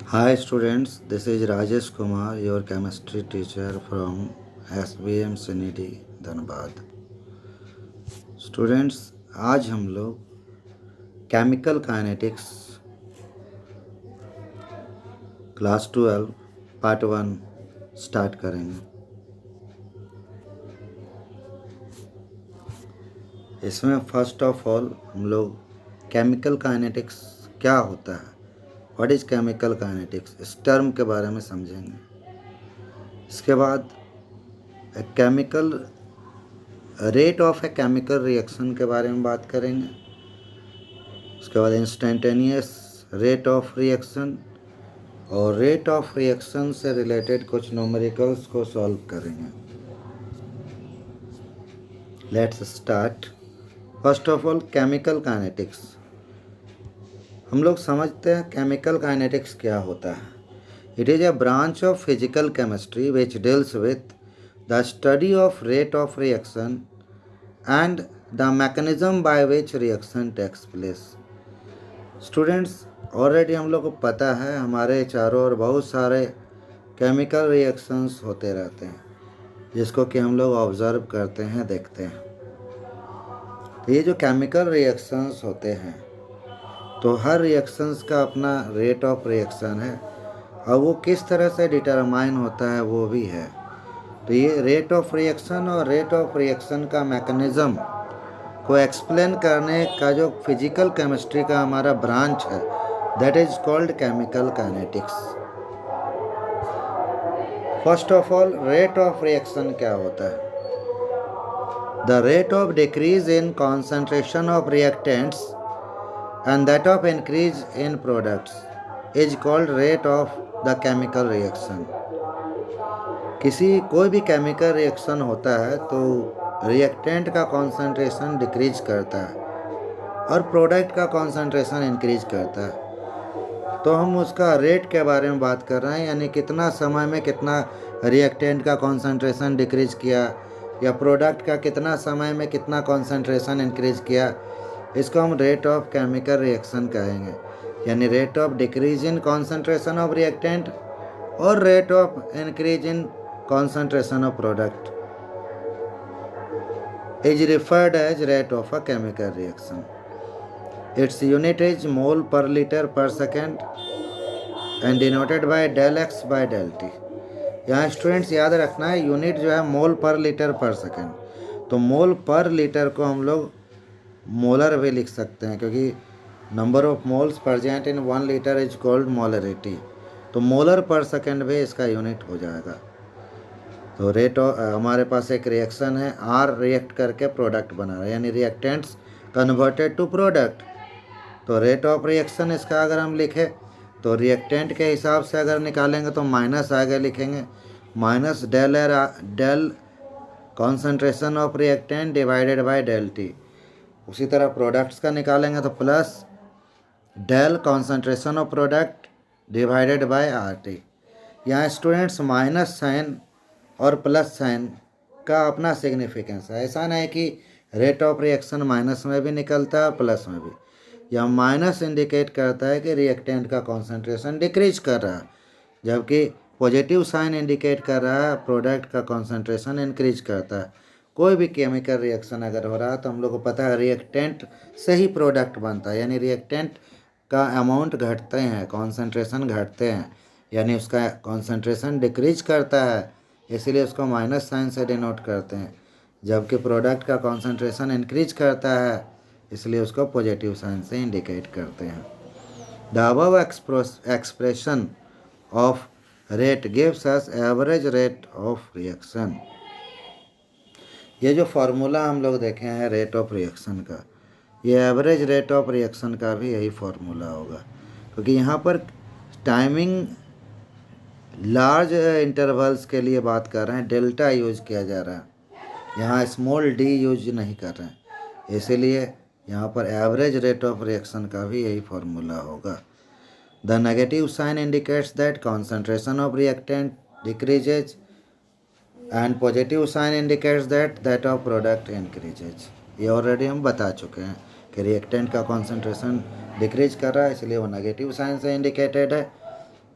Hi students, this is Rajesh Kumar, your chemistry teacher from SBM Sinidi, Dhanbad. Students, आज हम लोग chemical kinetics class 12 part 1 start करेंगे। इसमें first of all हम लोग केमिकल काइनेटिक्स क्या होता है, व्हाट इज़ केमिकल काइनेटिक्स, इस टर्म के बारे में समझेंगे। इसके बाद chemical rate of a chemical reaction के बारे में बात करेंगे। उसके बाद इंस्टेंटेनियस रेट ऑफ रिएक्शन और रेट ऑफ रिएक्शन से रिलेटेड कुछ न्यूमेरिकल्स को सॉल्व करेंगे। Let's start. First of all chemical kinetics. हम लोग समझते हैं केमिकल काइनेटिक्स क्या होता है। It is a branch of physical chemistry which deals with the study of rate of reaction and the mechanism by which reaction takes place. Students, already हम लोग को पता है हमारे चारों ओर बहुत सारे केमिकल रिएक्शंस होते रहते हैं जिसको कि हम लोग ऑब्ज़र्व करते हैं, देखते हैं। तो ये जो केमिकल रिएक्शंस होते हैं तो हर रिएक्शंस का अपना रेट ऑफ रिएक्शन है और वो किस तरह से डिटरमाइन होता है वो भी है। तो ये रेट ऑफ रिएक्शन और रेट ऑफ रिएक्शन का मैकेनिज़्म को एक्सप्लेन करने का जो फिजिकल केमिस्ट्री का हमारा ब्रांच है that is called chemical kinetics. First of all rate of reaction क्या होता है? The rate of decrease in concentration of reactants and that of increase in products is called rate of the chemical reaction। कोई भी chemical reaction होता है तो reactant का concentration decrease करता है और प्रोडक्ट का कॉन्सेंट्रेशन इंक्रीज करता है। तो हम उसका रेट के बारे में बात कर रहे हैं, यानी कितना समय में कितना रिएक्टेंट का कॉन्सेंट्रेशन डिक्रीज किया या प्रोडक्ट का कितना समय में कितना कॉन्सेंट्रेशन इंक्रीज किया, इसको हम रेट ऑफ केमिकल रिएक्शन कहेंगे। यानी rate of decrease in concentration of reactant और rate of increase in concentration of product is referred as rate of a chemical reaction. Its unit is mole per litre per second and denoted by del x by del t. यहाँ students याद रखना है, unit जो है मोल per litre per second. तो मोल per litre को हम लोग मोलर भी लिख सकते हैं क्योंकि number of moles present in 1 litre is called molarity. तो मोलर पर सेकेंड भी इसका यूनिट हो जाएगा। तो हमारे पास एक रिएक्शन है, आर रिएक्ट करके प्रोडक्ट बना रहा है, यानी रिएक्टेंट्स कन्वर्टेड टू प्रोडक्ट। तो रेट ऑफ रिएक्शन इसका अगर हम लिखें तो रिएक्टेंट के हिसाब से अगर निकालेंगे तो माइनस आगे लिखेंगे, minus del concentration of reactant divided by del T. उसी तरह प्रोडक्ट्स का निकालेंगे तो plus del concentration of product divided by R T. यहाँ स्टूडेंट्स माइनस साइन और प्लस साइन का अपना सिग्निफिकेंस है। ऐसा नहीं कि रेट ऑफ रिएक्शन माइनस में भी निकलता है प्लस में भी। यह माइनस इंडिकेट करता है कि रिएक्टेंट का कॉन्सेंट्रेशन डिक्रीज कर रहा है, जबकि पॉजिटिव साइन इंडिकेट कर रहा है प्रोडक्ट का कॉन्सेंट्रेशन इंक्रीज करता है। कोई भी केमिकल रिएक्शन अगर हो रहा है तो हम लोग को पता है रिएक्टेंट से ही प्रोडक्ट बनता है, यानी रिएक्टेंट का अमाउंट घटते हैं, कॉन्सेंट्रेशन घटते हैं, यानी उसका कॉन्सेंट्रेशन डिक्रीज करता है, इसीलिए उसको माइनस साइन से डिनोट करते हैं। जबकि प्रोडक्ट का कॉन्सेंट्रेशन इंक्रीज करता है इसलिए उसको पॉजिटिव साइन से इंडिकेट करते हैं। The above expression of rate gives us average rate of reaction. ये जो फार्मूला हम लोग देखे हैं रेट ऑफ रिएक्शन का, ये एवरेज रेट ऑफ रिएक्शन का भी यही फार्मूला होगा, क्योंकि यहाँ पर टाइमिंग लार्ज इंटरवल्स के लिए बात कर रहे हैं, डेल्टा यूज किया जा रहा है, यहाँ स्मॉल डी यूज नहीं कर रहे हैं, इसीलिए यहाँ पर एवरेज रेट ऑफ रिएक्शन का भी यही फार्मूला होगा। The negative sign indicates that concentration of reactant decreases and positive sign indicates that of product increases. ये ऑलरेडी हम बता चुके हैं कि रिएक्टेंट का कॉन्सेंट्रेशन डिक्रीज कर रहा है इसलिए वो नेगेटिव साइन से इंडिकेटेड है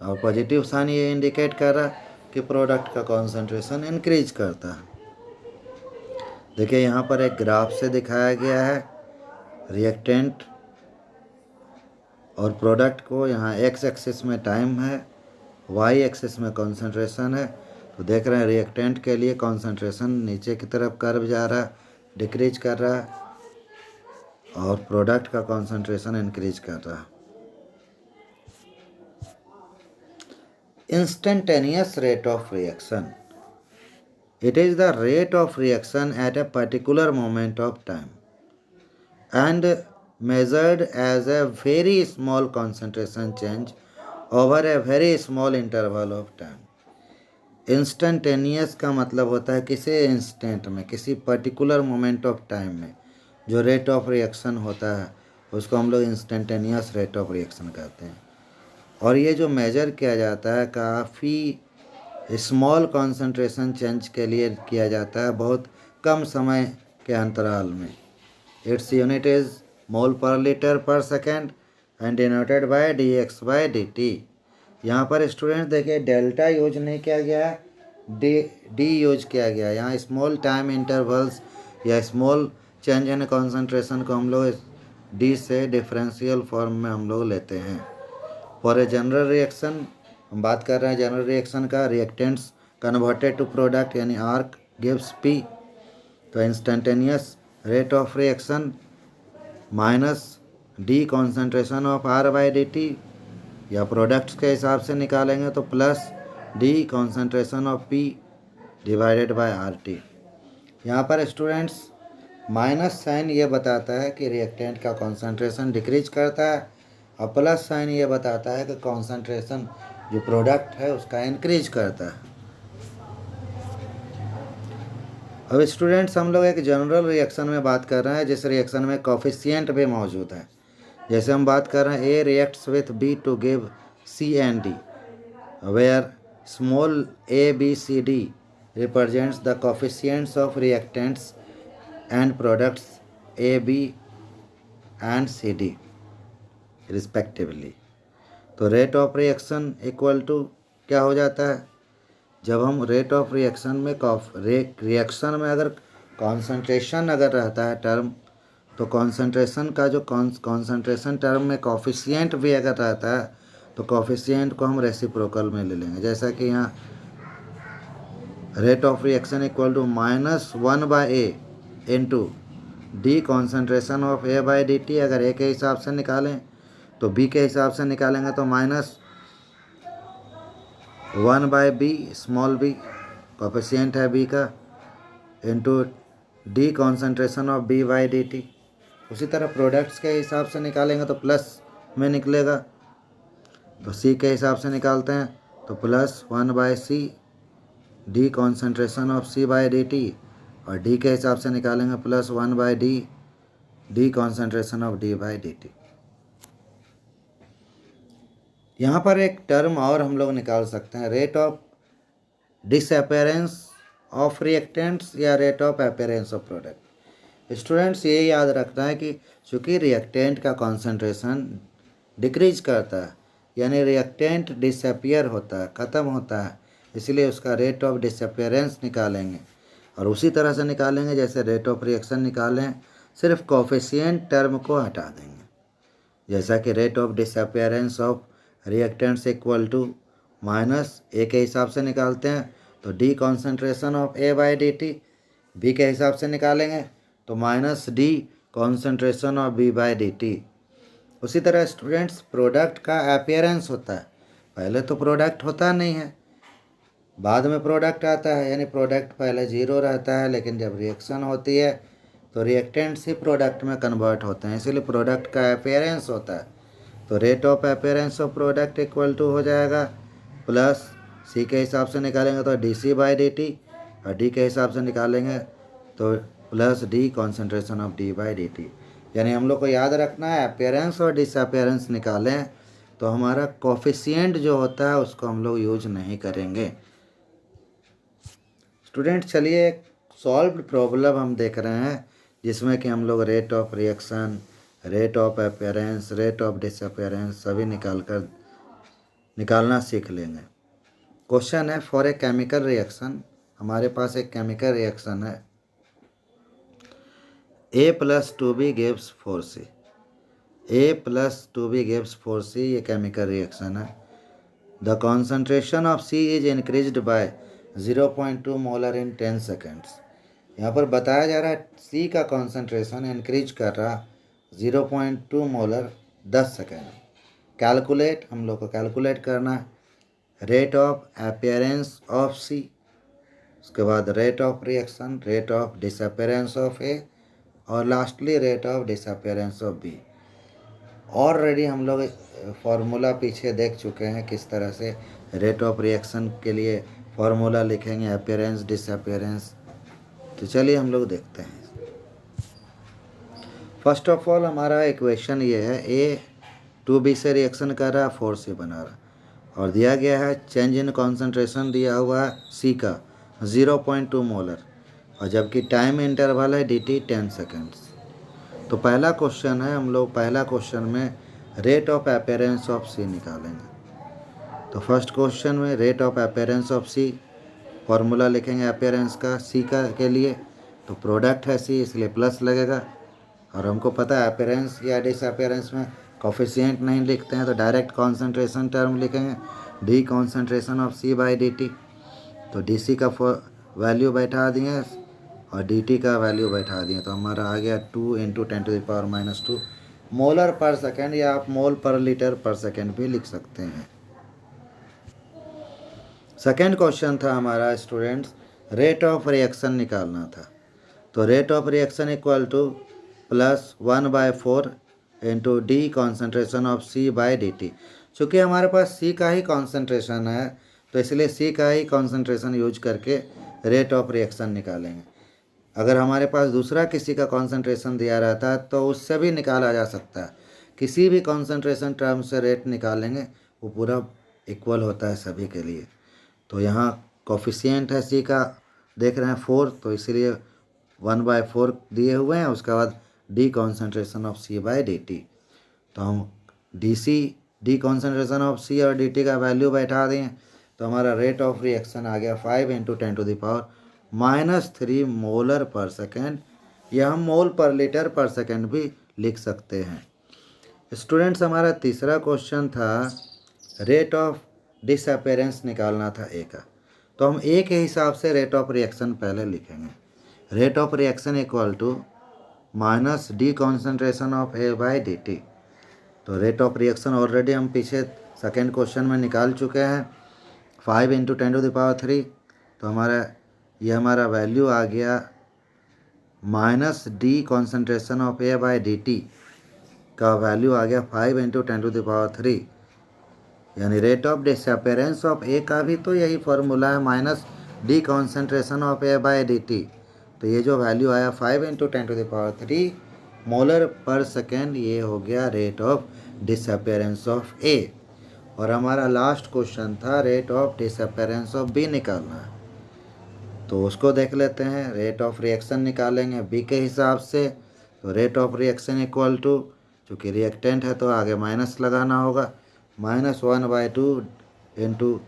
और पॉजिटिव साइन ये इंडिकेट कर रहा है कि प्रोडक्ट का कॉन्सेंट्रेशन इंक्रीज करता है। देखिए यहाँ पर एक ग्राफ से दिखाया गया है रिएक्टेंट और प्रोडक्ट को। यहाँ एक्स एक्सिस में टाइम है, वाई एक्सिस में कॉन्सेंट्रेशन है। तो देख रहे हैं रिएक्टेंट के लिए कॉन्सेंट्रेशन नीचे की तरफ कर्व जा रहा है, डिक्रीज कर रहा है, और प्रोडक्ट का कॉन्सेंट्रेशन इंक्रीज कर रहा है। Instantaneous rate of reaction, it is the rate of reaction at a particular moment of time and measured as a very small concentration change over a very small interval of time. Instantaneous का मतलब होता है किसी instant में, किसी particular moment of time में जो rate of reaction होता है उसको हम लोग इंस्टेंटेनियस रेट ऑफ रिएक्शन कहते हैं। और ये जो मेजर किया जाता है काफ़ी स्मॉल कॉन्सेंट्रेशन चेंज के लिए किया जाता है, बहुत कम समय के अंतराल में। It's unit is mole per litre per second and denoted bye dx/dt। यहाँ पर स्टूडेंट देखिए डेल्टा यूज नहीं किया गया है, डी यूज किया गया है। यहाँ स्मॉल टाइम इंटरवल्स या स्मॉल चेंज इन कॉन्सेंट्रेशन को हम लोग डी से डिफरेंशियल फॉर्म में हम लोग लेते हैं। फॉर ए जनरल रिएक्शन, हम बात कर रहे हैं जनरल रिएक्शन का, रिएक्टेंट्स कन्वर्टेड टू प्रोडक्ट यानी आर्क गिव्स पी। तो instantaneous rate of reaction minus D concentration of R/dt, या प्रोडक्ट्स के हिसाब से निकालेंगे तो plus D concentration of P divided by RT। यहाँ पर स्टूडेंट्स माइनस साइन ये बताता है कि रिएक्टेंट का कॉन्सेंट्रेशन डिक्रीज करता है, और प्लस साइन ये बताता है कि कॉन्सेंट्रेशन जो प्रोडक्ट है उसका इंक्रीज करता है। अब स्टूडेंट्स हम लोग एक जनरल रिएक्शन में बात कर रहे हैं जिस रिएक्शन में कोफिशिएंट भी मौजूद है। जैसे हम बात कर रहे हैं A reacts with B to give C and D, where small a b c d represents the coefficients of reactants and products a b and c d respectively. तो rate of reaction equal to क्या हो जाता है, जब हम rate of reaction में reaction में अगर कॉन्सेंट्रेशन अगर रहता है टर्म, तो कॉन्सेंट्रेशन का जो कॉन्सेंट्रेशन टर्म में कॉफिशिएंट भी अगर रहता है तो कॉफिशिएंट को हम रेसिप्रोकल में ले लेंगे। जैसा कि यहाँ rate of reaction equal to -1/a into D concentration of A/dt। अगर ए के हिसाब से निकालें तो बी के हिसाब से निकालेंगे तो -1/b स्मॉल b कोफिशिएंट है बी का, into D concentration of B/dt। उसी तरह प्रोडक्ट्स के हिसाब से निकालेंगे तो प्लस में निकलेगा, तो सी के हिसाब से निकालते हैं तो +1/c D concentration of C/dt, और डी के हिसाब से निकालेंगे +1/d D concentration of D/dt। यहाँ पर एक टर्म और हम लोग निकाल सकते हैं, rate of disappearance of reactants या rate of appearance of product. Students ये याद रखना है कि चूँकि रिएक्टेंट का कॉन्सेंट्रेशन डिक्रीज करता है यानी रिएक्टेंट डिसअपियर होता है, ख़त्म होता है, इसलिए उसका रेट ऑफ डिसअपियरेंस निकालेंगे। और उसी तरह से निकालेंगे जैसे रेट ऑफ रिएक्शन निकालें, सिर्फ कोफिशिएंट टर्म को हटा देंगे। जैसा कि rate of disappearance of reactants equal to minus A के हिसाब से निकालते हैं तो D concentration of A/dt, B के हिसाब से निकालेंगे तो -d कॉन्सेंट्रेशन ऑफ B/dt। उसी तरह स्टूडेंट्स प्रोडक्ट का अपीयरेंस होता है, पहले तो प्रोडक्ट होता नहीं है, बाद में प्रोडक्ट आता है, यानी प्रोडक्ट पहले 0 रहता है, लेकिन जब रिएक्शन होती है तो रिएक्टेंट्स ही प्रोडक्ट में कन्वर्ट होते हैं, इसलिए प्रोडक्ट का अपीयरेंस होता है। तो rate of appearance of product equal to हो जाएगा प्लस सी के हिसाब से निकालेंगे तो dc/dt, और डी के हिसाब से निकालेंगे तो plus D concentration of D/dt। यानी हम लोग को याद रखना है अपीयरेंस और डिसअपियरेंस निकालें तो हमारा कोफिशिएंट जो होता है उसको हम लोग यूज नहीं करेंगे। स्टूडेंट चलिए एक सॉल्व्ड प्रॉब्लम हम देख रहे हैं जिसमें कि हम लोग rate of reaction, rate of appearance, rate of disappearance सभी निकाल कर निकालना सीख लेंगे। क्वेश्चन है फॉर ए केमिकल रिएक्शन, हमारे पास एक केमिकल रिएक्शन है A+2B gives 4C। A+2B gives 4C, ये केमिकल रिएक्शन है। The concentration of C is increased by 0.2 molar in 10 seconds. यहाँ पर बताया जा रहा है C का कॉन्सेंट्रेशन इंक्रीज कर रहा 0.2 मोलर 10 सेकेंड। कैलकुलेट, हम लोग को कैलकुलेट करना है rate of appearance of C, उसके बाद rate of reaction, rate of disappearance of A और lastly rate of disappearance of B। Already हम लोग फार्मूला पीछे देख चुके हैं किस तरह से रेट ऑफ रिएक्शन के लिए फार्मूला लिखेंगे, अपीयरेंस डिसअपीयरेंस। तो चलिए हम लोग देखते हैं। फर्स्ट ऑफ ऑल हमारा इक्वेशन ये है A2B से रिएक्शन कर रहा है 4C बना रहा और दिया गया है चेंज इन कॉन्सेंट्रेशन दिया हुआ है C का 0.2 मोलर और जबकि टाइम इंटरवल है dt 10 सेकेंड्स। तो पहला क्वेश्चन है, हम लोग पहला क्वेश्चन में rate of appearance of C निकालेंगे। तो फर्स्ट क्वेश्चन में rate of appearance of C, formula लिखेंगे अपीयरेंस का C का के लिए, तो प्रोडक्ट है C इसलिए प्लस लगेगा और हमको पता है अपीयरेंस या डिसअपीयरेंस में कोफिशिएंट नहीं लिखते हैं तो डायरेक्ट कॉन्सेंट्रेशन टर्म लिखेंगे D concentration of C by dt। तो DC का वैल्यू बैठा दिए और dt का वैल्यू बैठा दिए, तो हमारा आ गया 2 × 10⁻⁻2 मोलर पर सेकेंड, या आप मोल पर लीटर पर सेकेंड भी लिख सकते हैं। सेकेंड क्वेश्चन था हमारा स्टूडेंट्स रेट ऑफ रिएक्शन निकालना था। तो rate of reaction equal to +1/4 × d concentration of C by dt। चूँकि हमारे पास C का ही कॉन्सेंट्रेशन है तो इसलिए C का ही कॉन्सेंट्रेशन यूज करके रेट ऑफ रिएक्शन निकालेंगे। अगर हमारे पास दूसरा किसी का कॉन्सेंट्रेशन दिया रहता है तो उससे भी निकाला जा सकता है। किसी भी कॉन्सेंट्रेशन टर्म से रेट निकालेंगे वो पूरा इक्वल होता है सभी के लिए। तो यहाँ कोफिशिएंट है C का देख रहे हैं 4, तो इसीलिए 1/4 दिए हुए हैं, उसके बाद D concentration of C by dt। तो हम डी कॉन्सेंट्रेशन ऑफ C और dt का वैल्यू बैठा दें तो हमारा रेट ऑफ रिएक्शन आ गया 5 × 10⁻³ मोलर पर सेकेंड, या हम मोल पर लीटर पर सेकेंड भी लिख सकते हैं। स्टूडेंट्स हमारा तीसरा क्वेश्चन था रेट ऑफ डिसअपीयरेंस निकालना था A का। तो हम A के हिसाब से रेट ऑफ रिएक्शन पहले लिखेंगे। Rate of reaction equal to -d concentration of A by dt। तो रेट ऑफ रिएक्शन ऑलरेडी हम पीछे सेकेंड क्वेश्चन में निकाल चुके हैं 5 × 10⁻3। तो हमारा वैल्यू आ गया -d concentration of A by dt का वैल्यू आ गया 5 × 10⁻3, यानी rate of disappearance of A का भी तो यही फार्मूला है -d concentration of A by dt। तो ये जो वैल्यू आया 5 × 10⁻3 मोलर पर सेकेंड, ये हो गया rate of disappearance of A। और हमारा लास्ट क्वेश्चन था rate of disappearance of B निकालना है। तो उसको देख लेते हैं। रेट ऑफ रिएक्शन निकालेंगे B के हिसाब से। तो rate of reaction equal to, चूँकि रिएक्टेंट है तो आगे माइनस लगाना होगा, -1/2 ×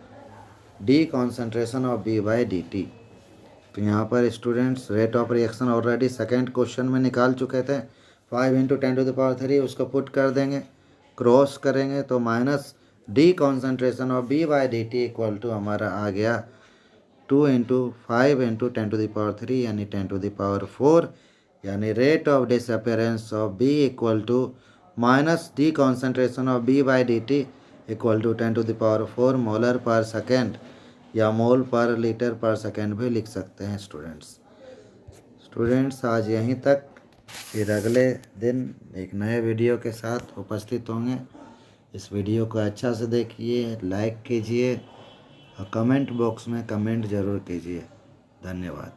d concentration of B by dt। तो यहाँ पर students rate of reaction already second question में निकाल चुके थे 5 × 10⁻3, उसको पुट कर देंगे, क्रॉस करेंगे तो -d concentration of B by dt equal to हमारा आ गया 2 × 5 × 10⁻3 यानी 10⁻4, यानी rate of disappearance of B equal to -d concentration of B by dt equal to 10⁻4 molar per second, या mole per litre per second भी लिख सकते हैं। स्टूडेंट्स आज यहीं तक, फिर अगले दिन एक नए वीडियो के साथ उपस्थित होंगे। इस वीडियो को अच्छा से देखिए, लाइक कीजिए और कमेंट बॉक्स में कमेंट ज़रूर कीजिए। धन्यवाद।